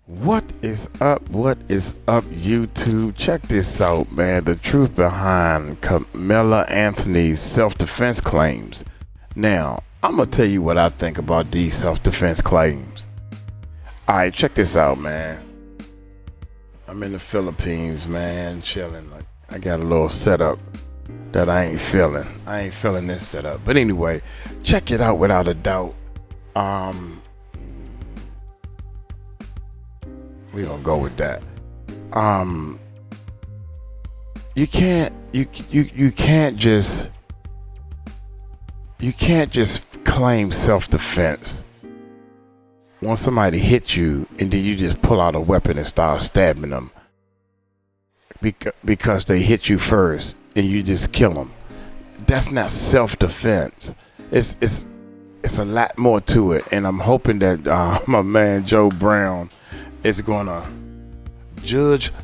What is up? What is up, YouTube? Check this out, man. The truth behind Carmelo Anthony's self-defense claims. Now, I'm gonna tell you what I think about these self-defense claims. Alright, check this out, man. I'm in the Philippines, man, chilling. Like, I got a little setup that I ain't feeling. I ain't feeling this setup. But anyway, check it out without a doubt. We gonna go with that. You can't just claim self-defense when somebody hits you and then you just pull out a weapon and start stabbing them because they hit you first and you just kill them. That's not self-defense. It's a lot more to it, and I'm hoping that my man Judge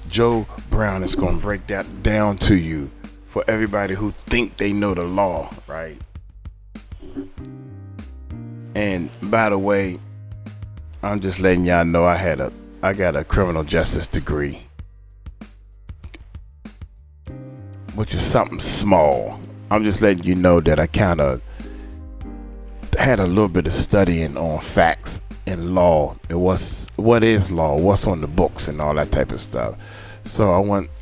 Joe Brown is gonna break that down to you for everybody who think they know the law, right? And by the way, I'm just letting y'all know I got a criminal justice degree, which is something small. I'm just letting you know that I kind of had a little bit of studying on facts and law and what is law, what's on the books and all that type of stuff. So I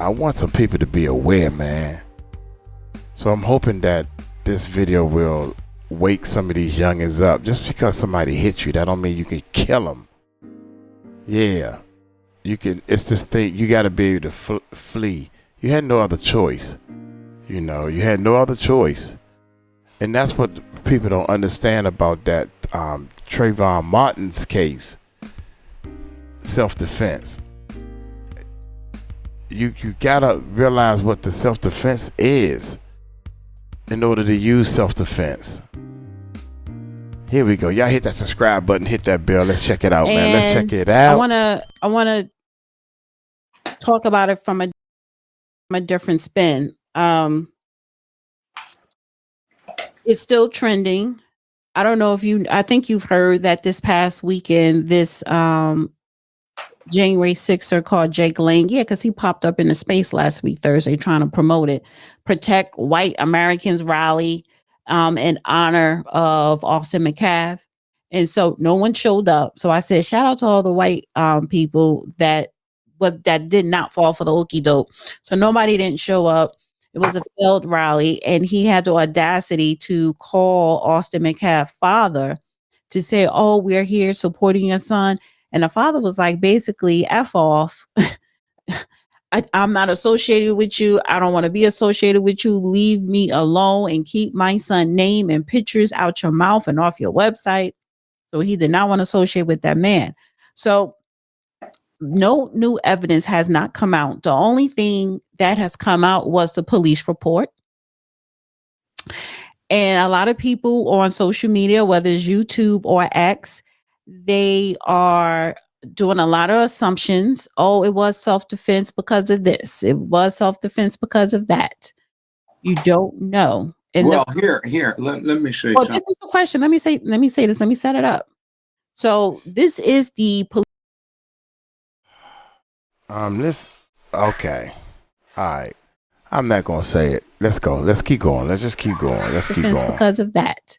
want some people to be aware, man. So I'm hoping that this video will wake some of these youngins up. Just because somebody hits you, that don't mean you can kill them. Yeah, you can. It's this thing, you got to be able to flee. You had no other choice. You had no other choice. And that's what people don't understand about that Trayvon Martin's case. Self-defense. You gotta realize what the self-defense is in order to use self-defense. Here we go. Y'all hit that subscribe button, hit that bell. Let's check it out, man. Let's check it out. I wanna talk about it from a different spin. It's still trending. I don't know if I think you've heard that this past weekend, this January 6er called Jake Lang. Yeah, because he popped up in the space last week, Thursday, trying to promote it. Protect White Americans rally in honor of Austin McCaff. And so no one showed up. So I said, shout out to all the white people that did not fall for the okie doke. So nobody didn't show up. It was a failed rally, and he had the audacity to call Austin McCaff father to say, oh, we're here supporting your son. And the father was like, basically, F off. I'm not associated with you. I don't want to be associated with you. Leave me alone and keep my son's name and pictures out your mouth and off your website. So he did not want to associate with that man. So no new evidence has not come out. The only thing that has come out was the police report. And a lot of people on social media, whether it's YouTube or X, they are doing a lot of assumptions. Oh, it was self-defense because of this. It was self-defense because of that. You don't know. And well, here, let me say. Well, this is the question. Let me say this. Let me set it up. So this is the police. Okay. All right. I'm not going to say it. Let's go. Let's keep going. Let's just keep going. Let's keep going. Because of that.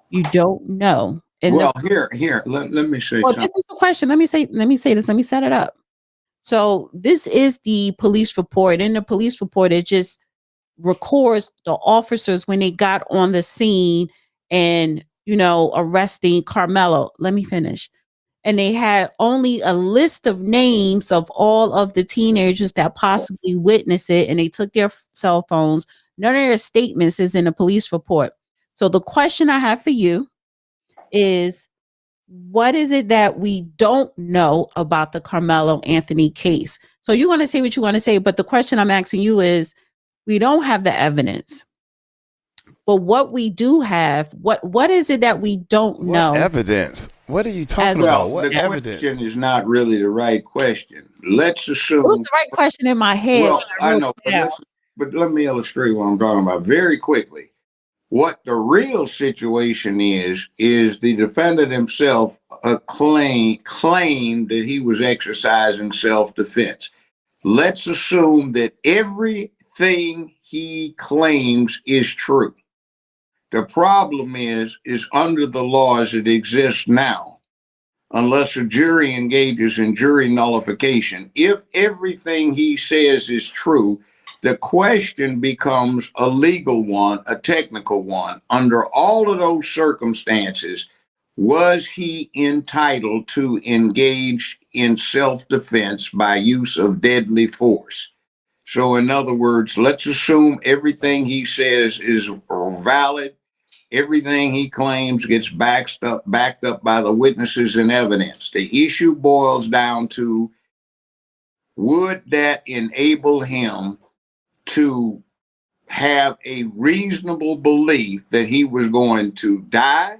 You don't know. And well, here, let me say. Well, this is the question. Let me say this. Let me set it up. So this is the police report. In the police report, it just records the officers when they got on the scene and, arresting Carmelo. Let me finish. And they had only a list of names of all of the teenagers that possibly witnessed it. And they took their cell phones. None of their statements is in the police report. So the question I have for you is, what is it that we don't know about the Carmelo Anthony case? So you're going to say what you want to say, but the question I'm asking you is, we don't have the evidence. But what we do have, what is it that we don't know? Evidence. What are you talking about? What the evidence? Question is not really the right question. Let's assume it was the right question in my head. Well, I know, but let me illustrate what I'm talking about very quickly. What the real situation is the defendant himself claimed that he was exercising self-defense. Let's assume that everything he claims is true. The problem is under the laws that exist now, unless a jury engages in jury nullification, if everything he says is true, the question becomes a legal one, a technical one. Under all of those circumstances, was he entitled to engage in self-defense by use of deadly force? So, in other words, let's assume everything he says is valid. Everything he claims gets backed up by the witnesses and evidence. The issue boils down to, would that enable him to have a reasonable belief that he was going to die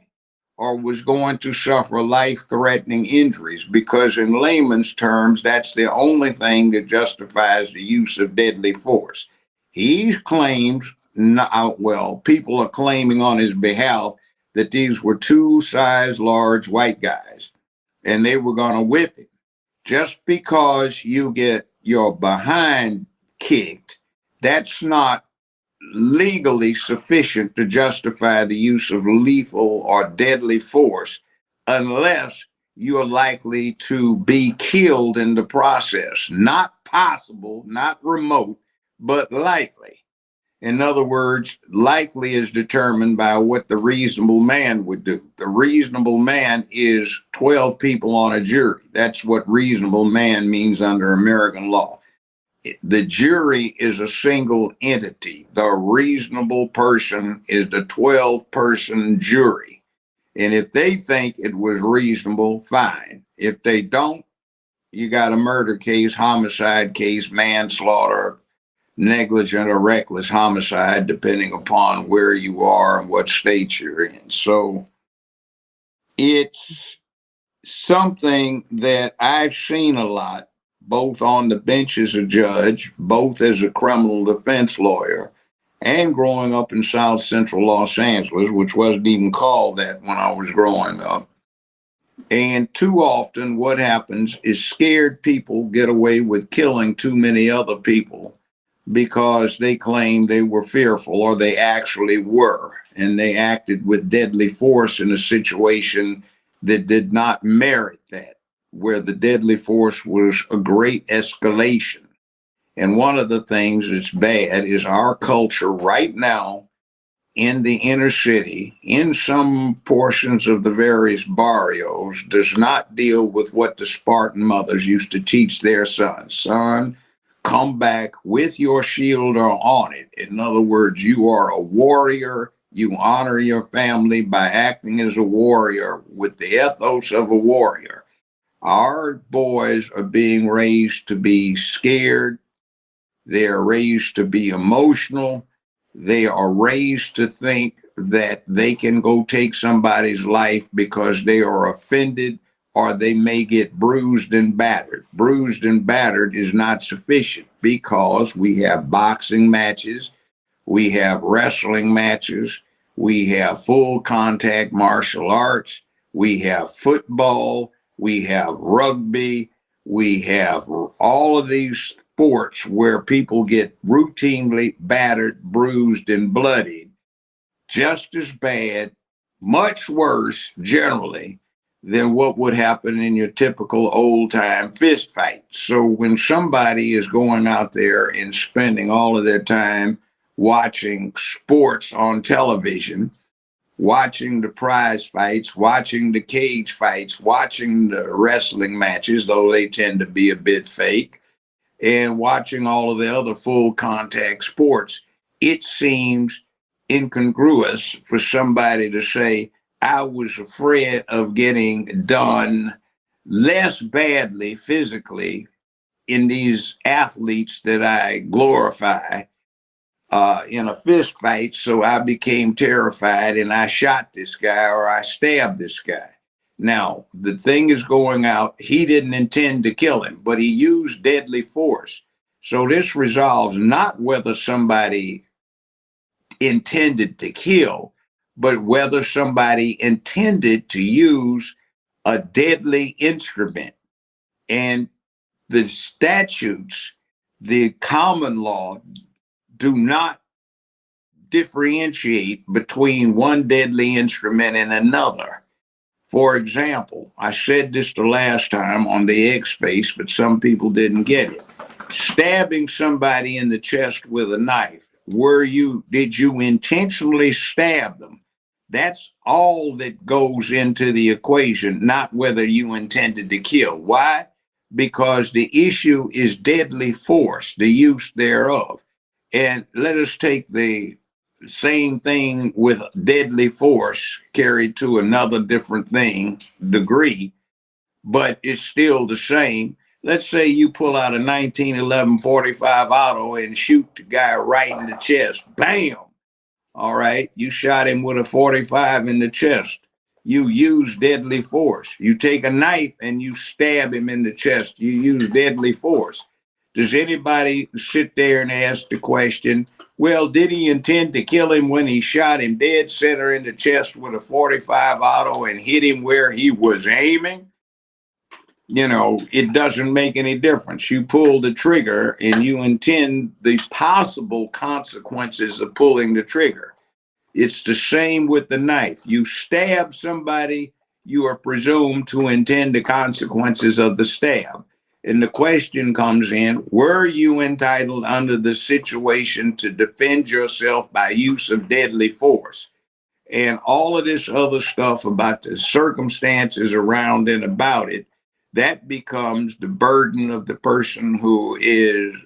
or was going to suffer life-threatening injuries? Because in layman's terms, that's the only thing that justifies the use of deadly force. He claims, people are claiming on his behalf that these were two size large white guys and they were going to whip him. Just because you get your behind kicked, that's not legally sufficient to justify the use of lethal or deadly force unless you're likely to be killed in the process. Not possible, not remote, but likely. In other words, likely is determined by what the reasonable man would do. The reasonable man is 12 people on a jury. That's what reasonable man means under American law. The jury is a single entity. The reasonable person is the 12-person jury. And if they think it was reasonable, fine. If they don't, you got a murder case, homicide case, manslaughter, negligent or reckless homicide, depending upon where you are and what state you're in. So it's something that I've seen a lot, both on the bench as a judge, both as a criminal defense lawyer, and growing up in South Central Los Angeles, which wasn't even called that when I was growing up. And too often what happens is scared people get away with killing too many other people because they claim they were fearful, or they actually were, and they acted with deadly force in a situation that did not merit that, where the deadly force was a great escalation. And one of the things that's bad is our culture right now in the inner city, in some portions of the various barrios, does not deal with what the Spartan mothers used to teach their sons. Son, come back with your shield or on it. In other words, you are a warrior. You honor your family by acting as a warrior with the ethos of a warrior. Our boys are being raised to be scared. They are raised to be emotional. They are raised to think that they can go take somebody's life because they are offended, or they may get bruised and battered. Bruised and battered is not sufficient, because we have boxing matches, we have wrestling matches, we have full contact martial arts, we have football, we have rugby, we have all of these sports where people get routinely battered, bruised, and bloodied, just as bad, much worse generally, than what would happen in your typical old-time fist fight. So when somebody is going out there and spending all of their time watching sports on television, watching the prize fights, watching the cage fights, watching the wrestling matches, though they tend to be a bit fake, and watching all of the other full contact sports, it seems incongruous for somebody to say, I was afraid of getting done less badly physically in these athletes that I glorify in a fist fight, so I became terrified and I shot this guy or I stabbed this guy. Now, the thing is going out, he didn't intend to kill him, but he used deadly force. So this resolves not whether somebody intended to kill, but whether somebody intended to use a deadly instrument. And the statutes, the common law, do not differentiate between one deadly instrument and another. For example, I said this the last time on the X space, but some people didn't get it. Stabbing somebody in the chest with a knife, did you intentionally stab them? That's all that goes into the equation, not whether you intended to kill. Why? Because the issue is deadly force, the use thereof. And let us take the same thing with deadly force carried to another different thing, degree, but it's still the same. Let's say you pull out a 1911 45 auto and shoot the guy right in the chest. Bam! All right, you shot him with a 45 in the chest. You use deadly force. You take a knife and you stab him in the chest. You use deadly force. Does anybody sit there and ask the question, well, did he intend to kill him when he shot him dead center in the chest with a 45 auto and hit him where he was aiming? It doesn't make any difference. You pull the trigger and you intend the possible consequences of pulling the trigger. It's the same with the knife. You stab somebody, you are presumed to intend the consequences of the stab. And the question comes in, were you entitled under the situation to defend yourself by use of deadly force? And all of this other stuff about the circumstances around and about it, that becomes the burden of the person who is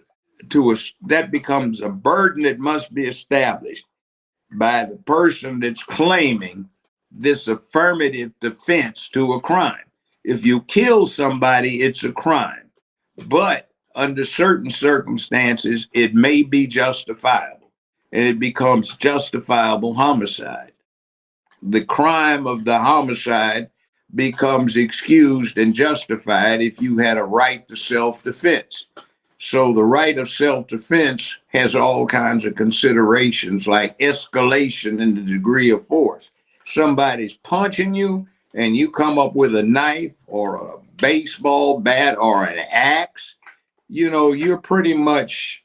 that becomes a burden that must be established by the person that's claiming this affirmative defense to a crime. If you kill somebody, it's a crime. But under certain circumstances, it may be justifiable, and it becomes justifiable homicide. The crime of the homicide becomes excused and justified if you had a right to self-defense. So the right of self-defense has all kinds of considerations like escalation in the degree of force. Somebody's punching you and you come up with a knife or a baseball bat or an axe, you're pretty much,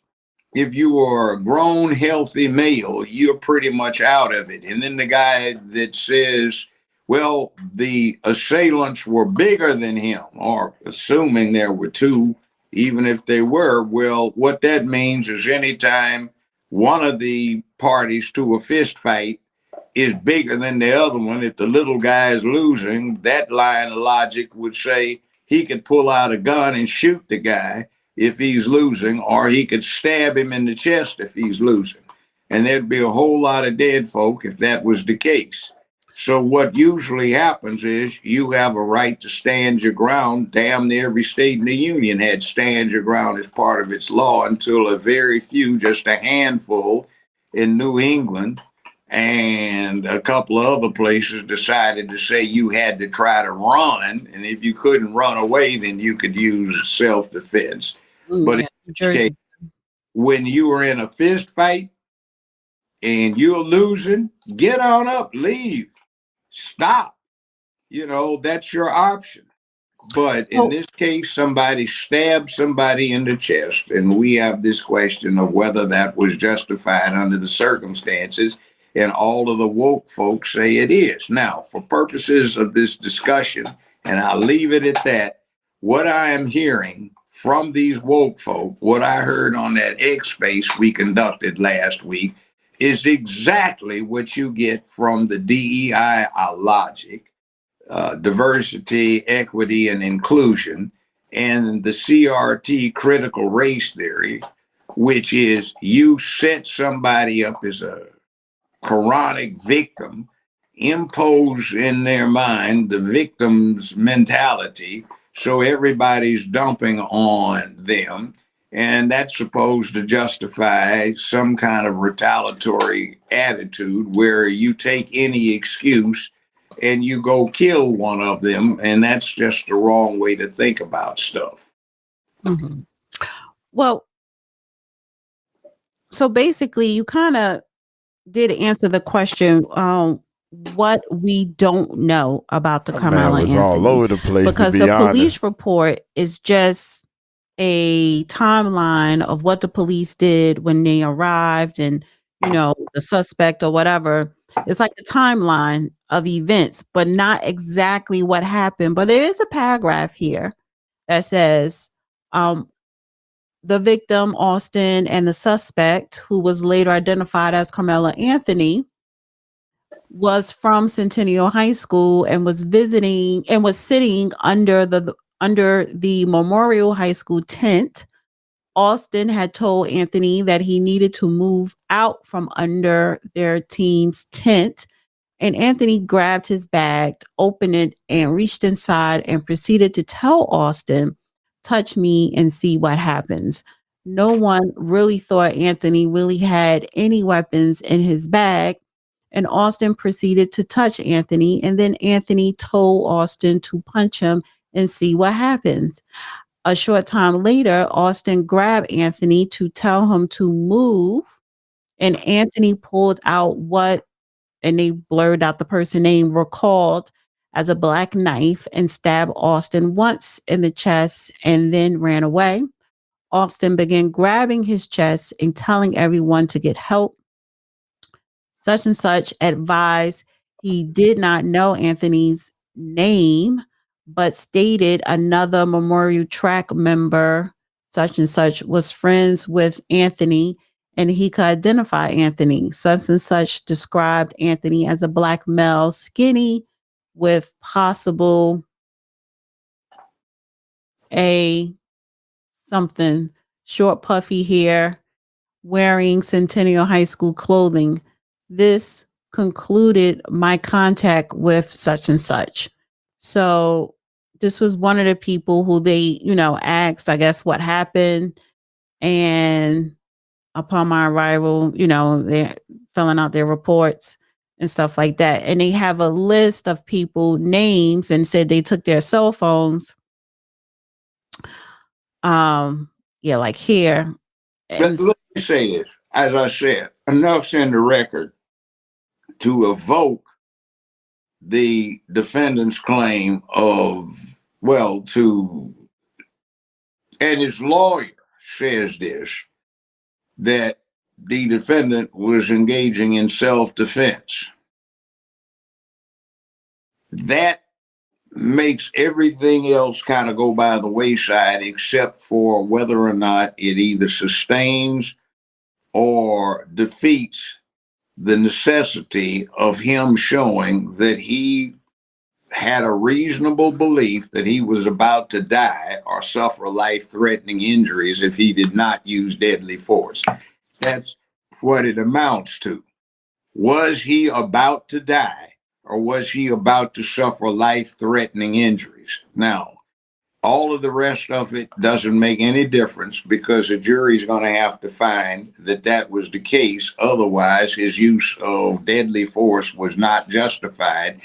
if you are a grown, healthy male, you're pretty much out of it. And then the guy that says, well, the assailants were bigger than him, or assuming there were two, even if they were, well, what that means is anytime one of the parties to a fist fight is bigger than the other one, if the little guy is losing, that line of logic would say he could pull out a gun and shoot the guy if he's losing, or he could stab him in the chest if he's losing. And there'd be a whole lot of dead folk if that was the case. So what usually happens is you have a right to stand your ground. Damn near every state in the union had stand your ground as part of its law until a very few, just a handful in New England and a couple of other places decided to say you had to try to run. And if you couldn't run away, then you could use self-defense. But in this case, when you are in a fist fight and you're losing, get on up, leave. Stop. That's your option. But in this case, somebody stabbed somebody in the chest, and we have this question of whether that was justified under the circumstances, and all of the woke folks say it is. Now, for purposes of this discussion, and I'll leave it at that, what I am hearing from these woke folk, what I heard on that X space we conducted last week, is exactly what you get from the DEI logic, diversity, equity, and inclusion, and the CRT critical race theory, which is you set somebody up as a chronic victim, impose in their mind the victim's mentality, so everybody's dumping on them. And that's supposed to justify some kind of retaliatory attitude where you take any excuse and you go kill one of them. And that's just the wrong way to think about stuff. Mm-hmm. Well, so basically you kind of did answer the question. What we don't know about the That man Carmelo was all Anthony, over the place, to because the be honest. police report is just a timeline of what the police did when they arrived, and the suspect or whatever. It's like a timeline of events, but not exactly what happened. But there is a paragraph here that says, um, the victim, Austin, and the suspect, who was later identified as Carmelo Anthony, was from Centennial High School and was visiting and was sitting under the Memorial High School tent. Austin had told Anthony that he needed to move out from under their team's tent, and Anthony grabbed his bag, opened it, and reached inside and proceeded to tell Austin, "Touch me and see what happens." No one really thought Anthony really had any weapons in his bag, and Austin proceeded to touch Anthony, and then Anthony told Austin to punch him and see what happens. A short time later, Austin grabbed Anthony to tell him to move, and Anthony pulled out what, and they blurred out the person name, recalled as a black knife, and stabbed Austin once in the chest and then ran away. Austin began grabbing his chest and telling everyone to get help. Such and such advised he did not know Anthony's name, but stated another Memorial Track member, such and such, was friends with Anthony and he could identify Anthony. Such and such described Anthony as a black male, skinny, with possible a something, short, puffy hair, wearing Centennial High School clothing. This concluded my contact with such and such. So this was one of the people who they, asked, I guess, what happened. And upon my arrival, they're filling out their reports and stuff like that. And they have a list of people names and said they took their cell phones. Yeah, like here. And Let me say this. As I said, enough's in the record to evoke the defendant's claim of, and his lawyer says this, that the defendant was engaging in self-defense. That makes everything else kind of go by the wayside, except for whether or not it either sustains or defeats the necessity of him showing that he had a reasonable belief that he was about to die or suffer life-threatening injuries if he did not use deadly force. That's what it amounts to. Was he about to die, or was he about to suffer life-threatening injuries? Now, all of the rest of it doesn't make any difference, because the jury's going to have to find that that was the case. Otherwise, his use of deadly force was not justified,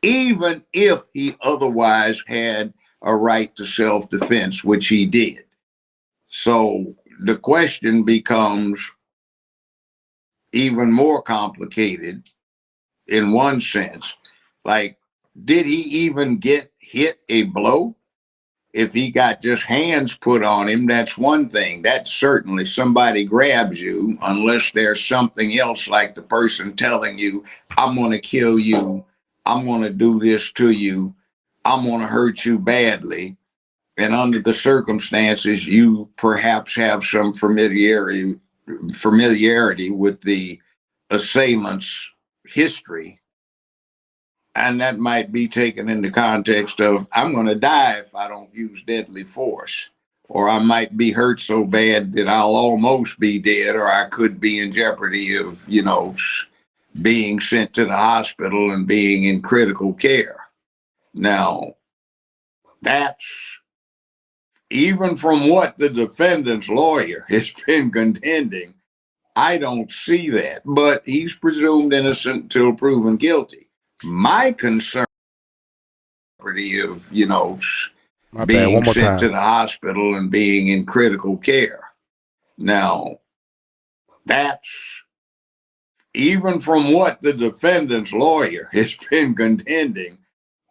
even if he otherwise had a right to self-defense, which he did. So the question becomes even more complicated in one sense. Like, did he even get hit a blow? If he got just hands put on him, that's one thing. That's certainly somebody grabs you, unless there's something else, like the person telling you, "I'm going to kill you. I'm going to do this to you. I'm going to hurt you badly." And under the circumstances, you perhaps have some familiarity with the assailant's history. And that might be taken in the context of, I'm going to die if I don't use deadly force, or I might be hurt so bad that I'll almost be dead, or I could be in jeopardy of, being sent to the hospital and being in critical care. Now, that's, even from what the defendant's lawyer has been contending, I don't see that. But he's presumed innocent until proven guilty. My concern of, being sent to the hospital and being in critical care. Now, that's, even from what the defendant's lawyer has been contending,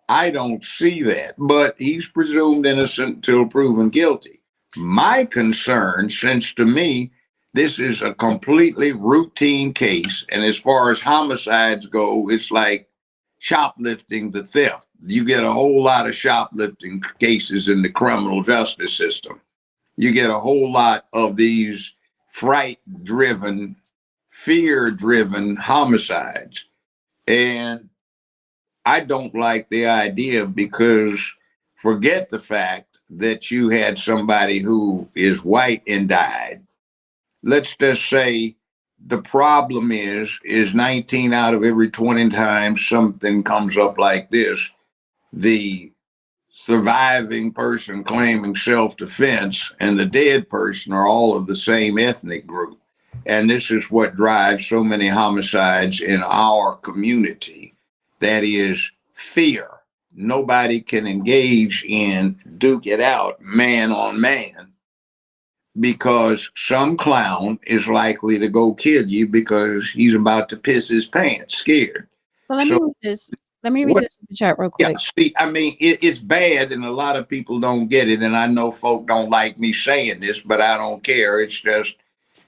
I don't see that. But he's presumed innocent until proven guilty. My concern, since to me, this is a completely routine case, and as far as homicides go, it's like shoplifting to theft. You get a whole lot of shoplifting cases in the criminal justice system. You get a whole lot of these fright-driven, fear-driven homicides. And I don't like the idea, because forget the fact that you had somebody who is white and died. Let's just say the problem is 19 out of every 20 times something comes up like this, the surviving person claiming self-defense and the dead person are all of the same ethnic group. And this is what drives so many homicides in our community. That is fear. Nobody can engage in duke it out man on man, because some clown is likely to go kill you because he's about to piss his pants scared. Well, let me read this. Let me read this chat real quick. Yeah, see, I mean, it's bad, and a lot of people don't get it. And I know folk don't like me saying this, but I don't care. It's just,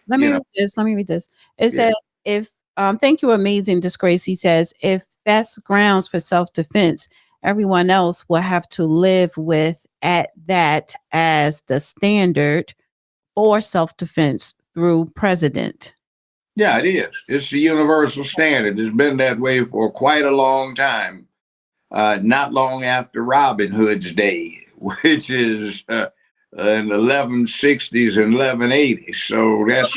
let me read this. Let me read this. It says, if thank you, amazing disgrace. He says, if that's grounds for self-defense, everyone else will have to live with at that as the standard for self-defense through precedent. Yeah, it is. It's the universal standard. It's been that way for quite a long time. Not long after Robin Hood's day, which is in the 1160s and 1180s. So that's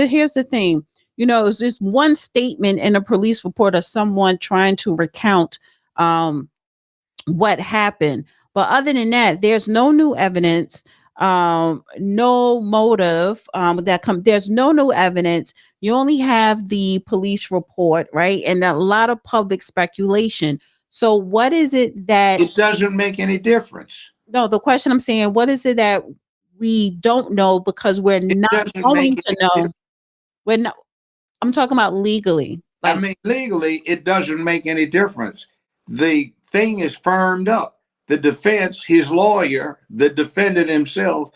here's the thing. It's just one statement in a police report of someone trying to recount what happened. But other than that, there's no new evidence, no motive there's no new evidence. You only have the police report, right? And a lot of public speculation. So what is it that it doesn't make any difference? No, the question I'm saying, what is it that we don't know because we're not going to know? We're not. I'm talking about legally. I mean, legally, it doesn't make any difference. The thing is firmed up. The defense, his lawyer, the defendant himself,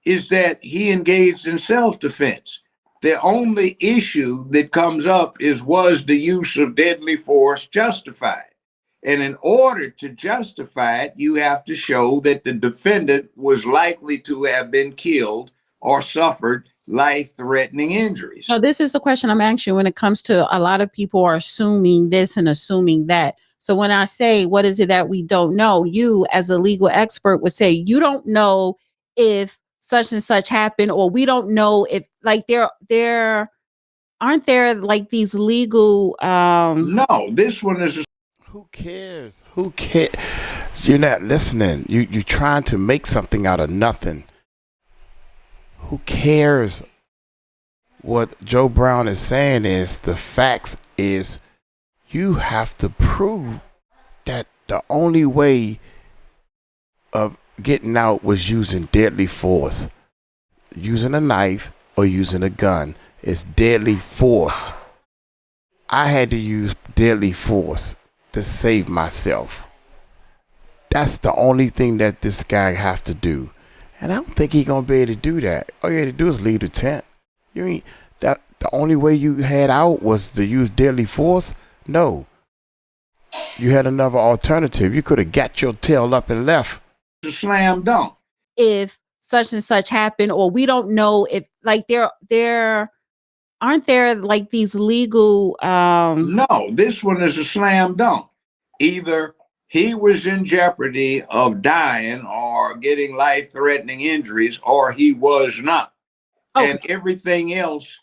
is that he engaged in self-defense. The only issue that comes up is, was the use of deadly force justified? And in order to justify it, you have to show that the defendant was likely to have been killed or suffered life-threatening injuries. So this is the question I'm asking when it comes to a lot of people are assuming this and assuming that. So when I say, what is it that we don't know? You as a legal expert would say, you don't know if such and such happened, or we don't know if there aren't there like these legal No, this one is who cares? Who cares? You're not listening. You're trying to make something out of nothing. Who cares? What Joe Brown is saying is, the facts is, you have to prove that the only way of getting out was using deadly force. Using a knife or using a gun is deadly force. I had to use deadly force to save myself. That's the only thing that this guy have to do. And I don't think he gonna be able to do that. All you had to do is leave the tent. You ain't that the only way you had out was to use deadly force? No. You had another alternative. You could have got your tail up and left. A slam dunk. If such and such happened, or we don't know if like there aren't there like these legal No, this one is a slam dunk. Either he was in jeopardy of dying or getting life-threatening injuries, or he was not. Okay. And everything else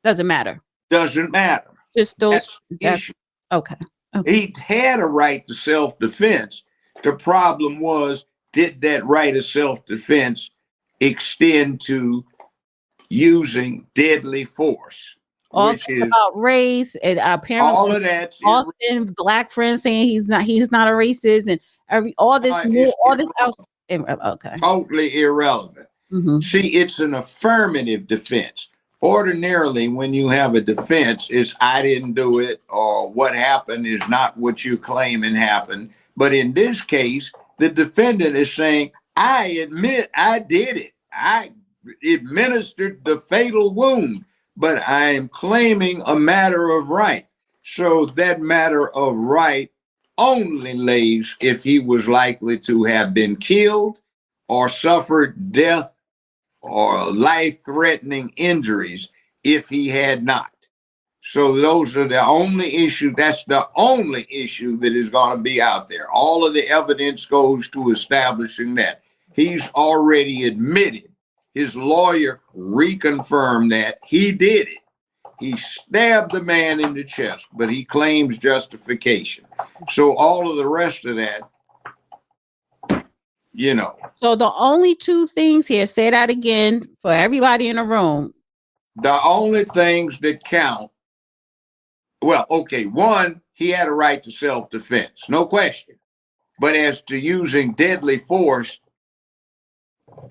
doesn't matter. Doesn't matter. Just those. That's okay. He had a right to self-defense. The problem was, did that right of self-defense extend to using deadly force? All about race and apparently all of that. Austin black friends saying he's not a racist, and all this else. Okay. Totally irrelevant. Mm-hmm. See, it's an affirmative defense. Ordinarily, when you have a defense, it's I didn't do it or what happened is not what you claiming happened. But in this case, the defendant is saying, I admit I did it. I administered the fatal wound, but I am claiming a matter of right. So that matter of right only lays if he was likely to have been killed or suffered death or life-threatening injuries if he had not. So those are the only issue. That's the only issue that is going to be out there. All of the evidence goes to establishing that. He's already admitted. His lawyer reconfirmed that he did it. He stabbed the man in the chest, but he claims justification. So all of the rest of that, you know. So the only two things here, say that again for everybody in the room. The only things that count, well, okay, one, he had a right to self-defense, no question. But as to using deadly force,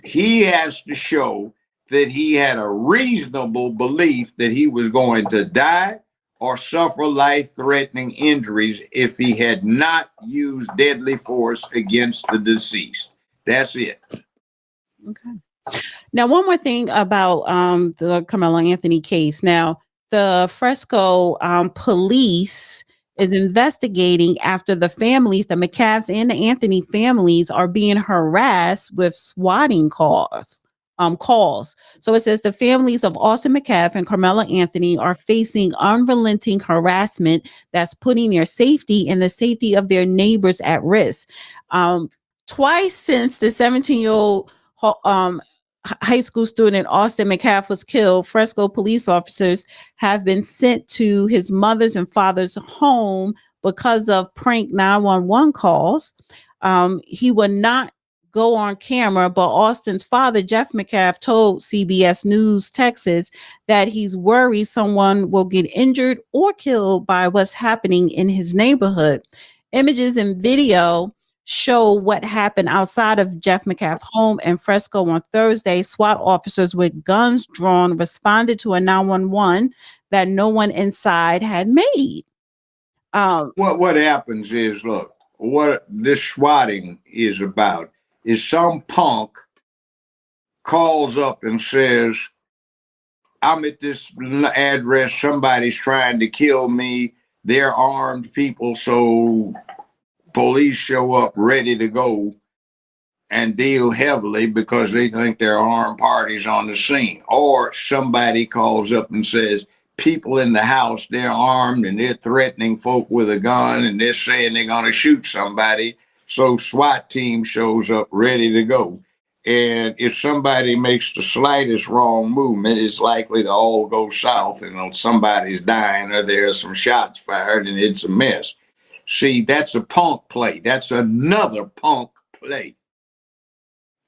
he has to show that he had a reasonable belief that he was going to die or suffer life-threatening injuries if he had not used deadly force against the deceased. That's it. Okay. Now, one more thing about the Carmelo Anthony case. Now, the Fresco police is investigating after the families, the McCaffs and the Anthony families, are being harassed with swatting calls. So it says the families of Austin McCaff and Carmelo Anthony are facing unrelenting harassment that's putting their safety and the safety of their neighbors at risk. Twice since the 17-year-old high school student Austin McCaff was killed, Fresco police officers have been sent to his mother's and father's home because of prank 911 calls. He would not go on camera, but Austin's father, Jeff McCaff, told CBS News Texas that he's worried someone will get injured or killed by what's happening in his neighborhood. Images and video show what happened outside of Jeff McCaff's home in Fresco on Thursday. SWAT officers with guns drawn responded to a 911 that no one inside had made. What happens is, look, what this swatting is about is some punk calls up and says, I'm at this address, somebody's trying to kill me, they're armed people, so police show up ready to go and deal heavily because they think there are armed parties on the scene. Or somebody calls up and says, people in the house, they're armed and they're threatening folk with a gun and they're saying they're going to shoot somebody. So SWAT team shows up ready to go. And if somebody makes the slightest wrong movement, it's likely to all go south and somebody's dying or there's some shots fired and it's a mess. See, that's a punk play. That's another punk play.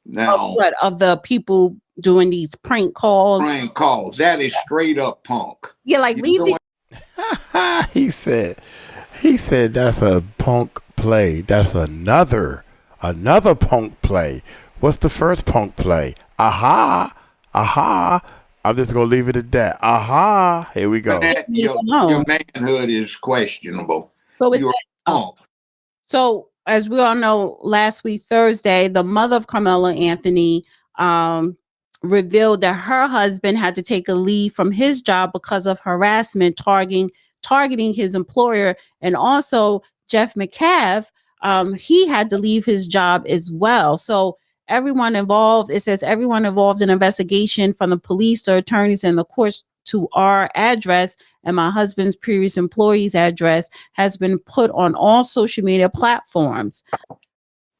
Now, of the people doing these prank calls? Prank calls. That is straight up punk. Yeah, like leave it. He said that's a punk play. That's another punk play. What's the first punk play? Aha. I'm just gonna leave it at that. Aha. Here we go. Your manhood is questionable. So it's punk. So as we all know, last week Thursday, the mother of Carmelo Anthony revealed that her husband had to take a leave from his job because of harassment targeting his employer, and also Jeff McCaff, he had to leave his job as well. So everyone involved, it says everyone involved in investigation, from the police to attorneys and the courts to our address and my husband's previous employee's address, has been put on all social media platforms.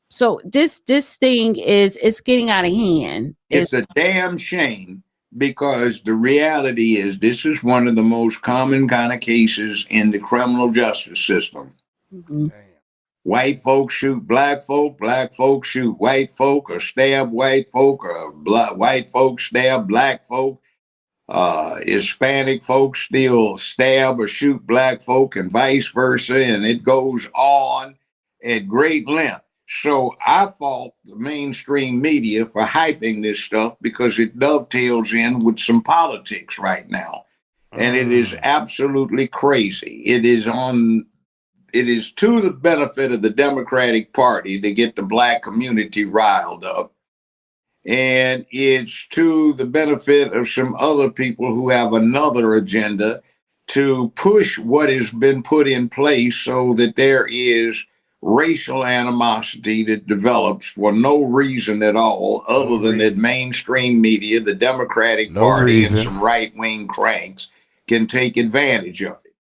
So this thing it's getting out of hand. It's a damn shame, because the reality is this is one of the most common kind of cases in the criminal justice system. Mm-hmm. White folks shoot black folk shoot white folk, or stab white folk, or white folks stab black folk. Hispanic folks still stab or shoot black folk, and vice versa, and it goes on at great length. So I fault the mainstream media for hyping this stuff because it dovetails in with some politics right now. And it is absolutely crazy. It is to the benefit of the Democratic Party to get the black community riled up. And it's to the benefit of some other people who have another agenda to push what has been put in place so that there is racial animosity that develops for no reason at all, other than that mainstream media, the Democratic Party, and some right-wing cranks can take advantage of it.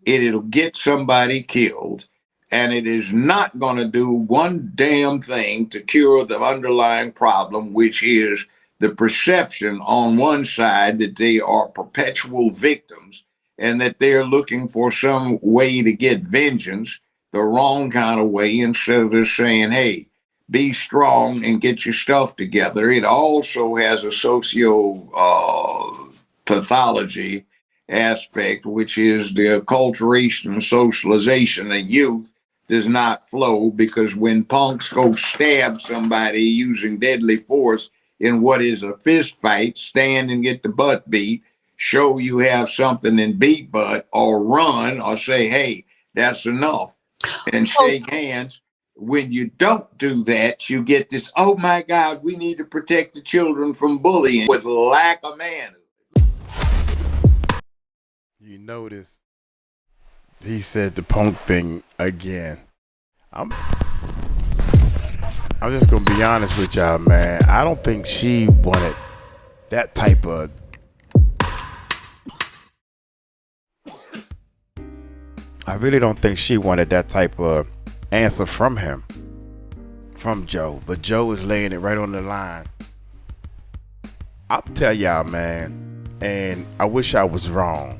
It'll get somebody killed, and it is not going to do one damn thing to cure the underlying problem, which is the perception on one side that they are perpetual victims and that they're looking for some way to get vengeance the wrong kind of way, instead of just saying, hey, be strong and get your stuff together. It also has a socio pathology aspect, which is the acculturation and socialization of youth does not flow, because when punks go stab somebody using deadly force in what is a fist fight, stand and get the butt beat, show you have something and beat butt, or run, or say, hey, that's enough, and shake hands. When you don't do that, you get this, oh my God, we need to protect the children from bullying, with lack of manhood. You notice he said the punk thing again. I'm just gonna be honest with y'all, man. I don't think she wanted that type of I really don't think she wanted that type of answer from him, from Joe. But Joe is laying it right on the line. I'll tell y'all, man, and I wish I was wrong,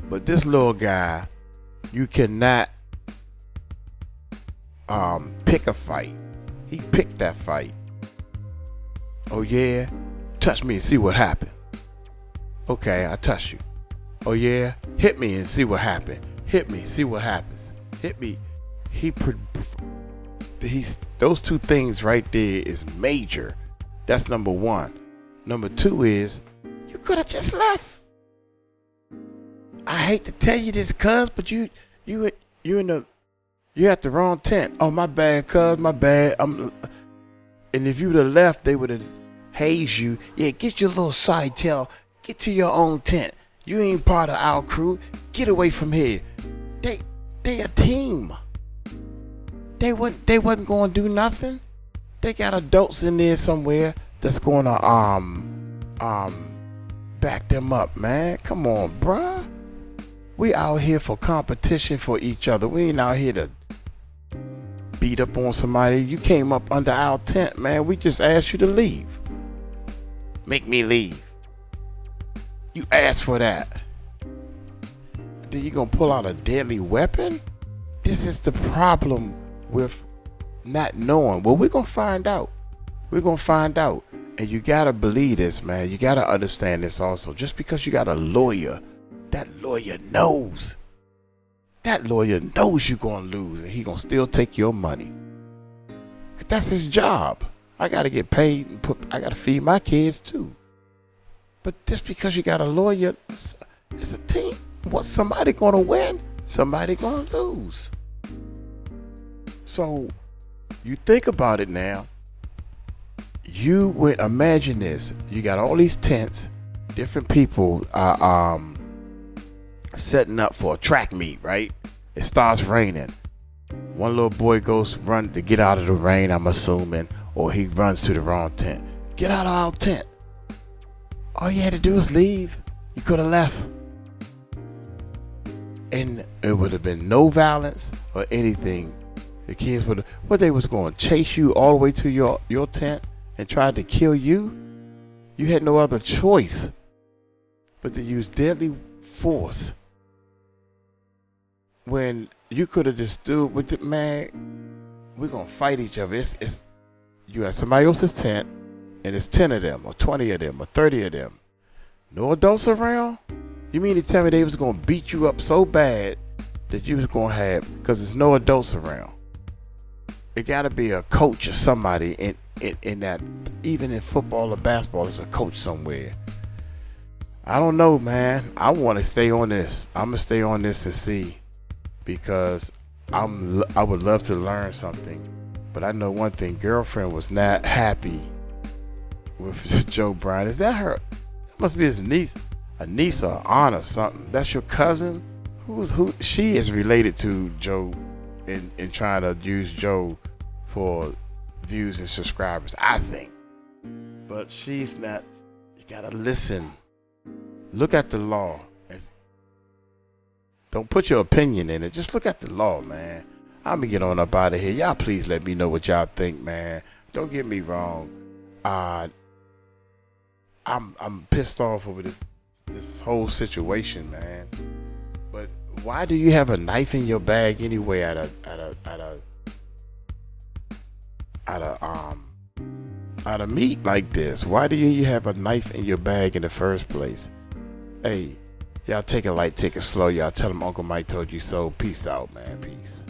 but this little guy, you cannot pick a fight. He picked that fight. Oh yeah, touch me and see what happened. Okay, I touch you. Oh yeah, hit me and see what happened. Hit me, see what happens. Hit me. Those two things right there is major. That's number one. Number two is, you could have just left. I hate to tell you this, cuz, but you at the wrong tent. Oh, my bad, cuz, my bad. And if you would have left, they would have hazed you. Yeah, get your little side tail. Get to your own tent. You ain't part of our crew. Get away from here. They a team. They wasn't going to do nothing. They got adults in there somewhere that's going to back them up, man. Come on, bruh. We out here for competition for each other. We ain't out here to beat up on somebody. You came up under our tent, man. We just asked you to leave. Make me leave. You asked for that. Then you gonna pull out a deadly weapon? This is the problem with not knowing. Well, we're gonna find out. We're gonna find out. And you gotta believe this, man. You gotta understand this also. Just because you got a lawyer, that lawyer knows. That lawyer knows you're gonna lose, and he gonna still take your money. That's his job. I gotta get paid and I gotta feed my kids too. But just because you got a lawyer, it's a team. What, somebody gonna win, somebody gonna lose. So you think about it now. You would imagine this. You got all these tents, different people are setting up for a track meet, right? It starts raining. One little boy goes run to get out of the rain, I'm assuming, or he runs to the wrong tent. Get out of our tent. All you had to do is leave. You could have left. And it would have been no violence or anything. The kids would have, what, they was going to chase you all the way to your tent and try to kill you? You had no other choice but to use deadly force. When you could have just stood with it, man, we're going to fight each other. You at somebody else's tent, and it's 10 of them, or 20 of them, or 30 of them. No adults around? You mean to tell me they was going to beat you up so bad that you was going to have, because there's no adults around. it got to be a coach or somebody in that, even in football or basketball, there's a coach somewhere. I don't know, man. I want to stay on this. I'm gonna stay on this and see, because I would love to learn something. But I know one thing: girlfriend was not happy with Joe Bryant. Is that her? It must be his niece, a niece or aunt or something. That's your cousin. Who? She is related to Joe, in trying to use Joe for views and subscribers, I think. But she's not. You gotta listen. Look at the law. Don't put your opinion in it. Just look at the law, man. I'm gonna get on up out of here. Y'all please let me know what y'all think, man. Don't get me wrong. I'm pissed off over this whole situation, man. But why do you have a knife in your bag anyway at a meet like this? Why do you have a knife in your bag in the first place? Hey, y'all take it light, take it slow. Y'all tell them Uncle Mike told you so. Peace out, man. Peace.